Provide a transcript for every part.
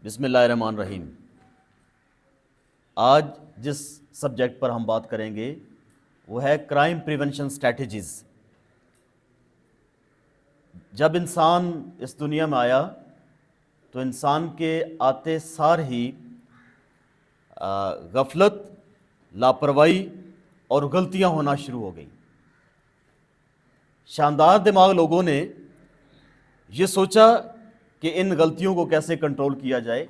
بسم اللہ الرحمن الرحیم۔ آج جس سبجیکٹ پر ہم بات کریں گے وہ ہے کرائم پریونشن سٹریٹجیز۔ جب انسان اس دنیا میں آیا تو انسان کے آتے سار ہی غفلت، لاپرواہی اور غلطیاں ہونا شروع ہو گئیں۔ شاندار دماغ لوگوں نے یہ سوچا کہ ان غلطیوں کو کیسے کنٹرول کیا جائے۔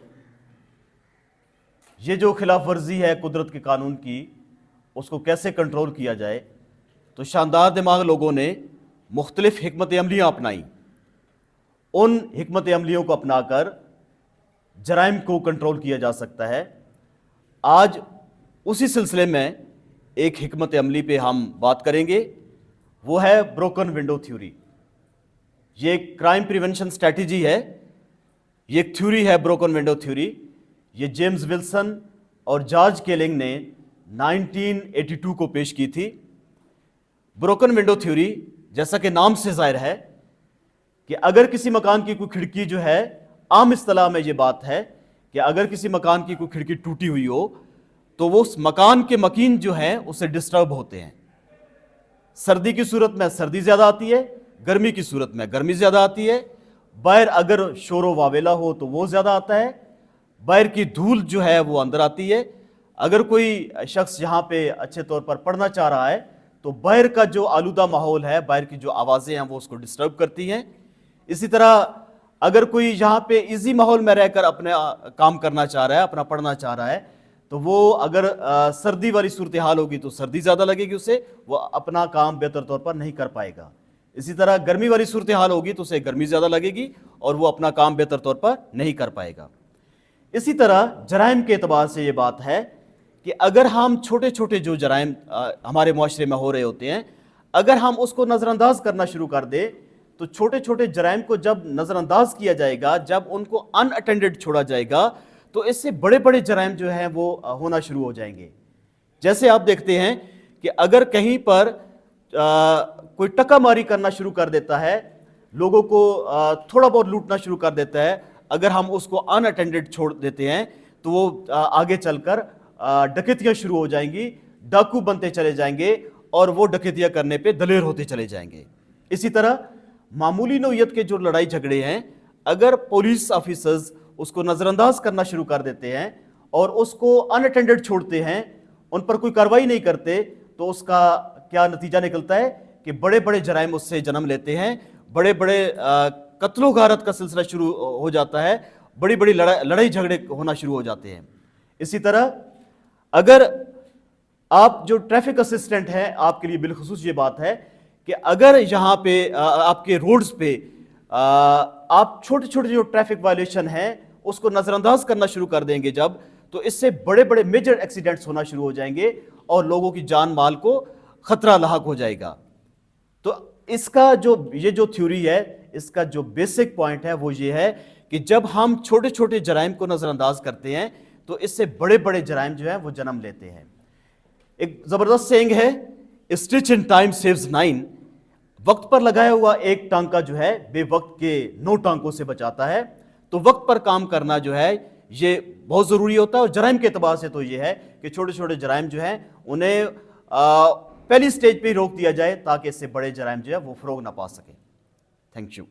یہ جو خلاف ورزی ہے قدرت کے قانون کی، اس کو کیسے کنٹرول کیا جائے۔ تو شاندار دماغ لوگوں نے مختلف حکمت عملیاں اپنائیں۔ ان حکمت عملیوں کو اپنا کر جرائم کو کنٹرول کیا جا سکتا ہے۔ آج اسی سلسلے میں ایک حکمت عملی پہ ہم بات کریں گے، وہ ہے بروکن ونڈو تھیوری۔ یہ ایک کرائم پریونشن سٹریٹجی ہے، یہ ایک تھیوری ہے بروکن ونڈو تھیوری۔ یہ جیمز ولسن اور جارج کیلنگ نے 1982 کو پیش کی تھی۔ بروکن ونڈو تھیوری جیسا کہ نام سے ظاہر ہے کہ اگر کسی مکان کی کوئی کھڑکی جو ہے، عام اصطلاح میں یہ بات ہے کہ اگر کسی مکان کی کوئی کھڑکی ٹوٹی ہوئی ہو تو وہ اس مکان کے مکین جو ہیں اسے ڈسٹرب ہوتے ہیں۔ سردی کی صورت میں سردی زیادہ آتی ہے، گرمی کی صورت میں گرمی زیادہ آتی ہے، باہر اگر شور و واویلا ہو تو وہ زیادہ آتا ہے، باہر کی دھول جو ہے وہ اندر آتی ہے۔ اگر کوئی شخص یہاں پہ اچھے طور پر پڑھنا چاہ رہا ہے تو باہر کا جو آلودہ ماحول ہے، باہر کی جو آوازیں ہیں وہ اس کو ڈسٹرب کرتی ہیں۔ اسی طرح اگر کوئی یہاں پہ ایزی ماحول میں رہ کر اپنے کام کرنا چاہ رہا ہے، اپنا پڑھنا چاہ رہا ہے، تو وہ اگر سردی والی صورتحال ہوگی تو سردی زیادہ لگے گی اسے، وہ اپنا کام بہتر طور پر نہیں کر پائے گا۔ اسی طرح گرمی والی صورتحال ہوگی تو اسے گرمی زیادہ لگے گی اور وہ اپنا کام بہتر طور پر نہیں کر پائے گا۔ اسی طرح جرائم کے اعتبار سے یہ بات ہے کہ اگر ہم چھوٹے چھوٹے جو جرائم ہمارے معاشرے میں ہو رہے ہوتے ہیں، اگر ہم اس کو نظر انداز کرنا شروع کر دیں تو چھوٹے چھوٹے جرائم کو جب نظر انداز کیا جائے گا، جب ان کو ان اٹینڈڈ چھوڑا جائے گا تو اس سے بڑے بڑے جرائم جو ہیں وہ ہونا شروع ہو جائیں گے۔ جیسے آپ دیکھتے ہیں کہ اگر کہیں پر کوئی ٹکا ماری کرنا شروع کر دیتا ہے، لوگوں کو تھوڑا بہت لوٹنا شروع کر دیتا ہے، اگر ہم اس کو ان اٹینڈڈ چھوڑ دیتے ہیں تو وہ آگے چل کر ڈکیتیاں شروع ہو جائیں گی، ڈاکو بنتے چلے جائیں گے اور وہ ڈکیتیاں کرنے پہ دلیر ہوتے چلے جائیں گے۔ اسی طرح معمولی نوعیت کے جو لڑائی جھگڑے ہیں، اگر پولیس آفیسرز اس کو نظر انداز کرنا شروع کر دیتے ہیں اور اس کو ان اٹینڈڈ چھوڑتے ہیں، ان پر کوئی کارروائی نہیں کرتے، تو اس کا کیا نتیجہ نکلتا ہے کہ بڑے بڑے جرائم اس سے جنم لیتے ہیں، بڑے بڑے قتل و غارت کا سلسلہ شروع ہو جاتا ہے، بڑی بڑی لڑائی جھگڑے ہونا شروع ہو جاتے ہیں۔ اسی طرح اگر آپ جو ٹریفک اسسٹنٹ ہیں، آپ کے لیے بالخصوص یہ بات ہے کہ اگر یہاں پہ آپ کے روڈز پہ آپ چھوٹے چھوٹے جو ٹریفک وائلیشن ہیں اس کو نظر انداز کرنا شروع کر دیں گے جب، تو اس سے بڑے بڑے میجر ایکسیڈنٹس ہونا شروع ہو جائیں گے اور لوگوں کی جان مال کو خطرہ لاحق ہو جائے گا۔ تو اس کا یہ جو تھیوری ہے، اس کا جو بیسک پوائنٹ ہے وہ یہ ہے کہ جب ہم چھوٹے چھوٹے جرائم کو نظر انداز کرتے ہیں تو اس سے بڑے بڑے جرائم جو ہیں وہ جنم لیتے ہیں۔ ایک زبردست سینگ ہے، اسٹچ ان ٹائم سیوز 9۔ وقت پر لگایا ہوا ایک ٹانکا جو ہے بے وقت کے 9 ٹانکوں سے بچاتا ہے۔ تو وقت پر کام کرنا جو ہے یہ بہت ضروری ہوتا ہے، اور جرائم کے اعتبار سے تو یہ ہے کہ چھوٹے چھوٹے جرائم جو ہیں انہیں پہلی سٹیج پہ ہی روک دیا جائے تاکہ اس سے بڑے جرائم جو ہے وہ فروغ نہ پا سکیں۔ Thank you.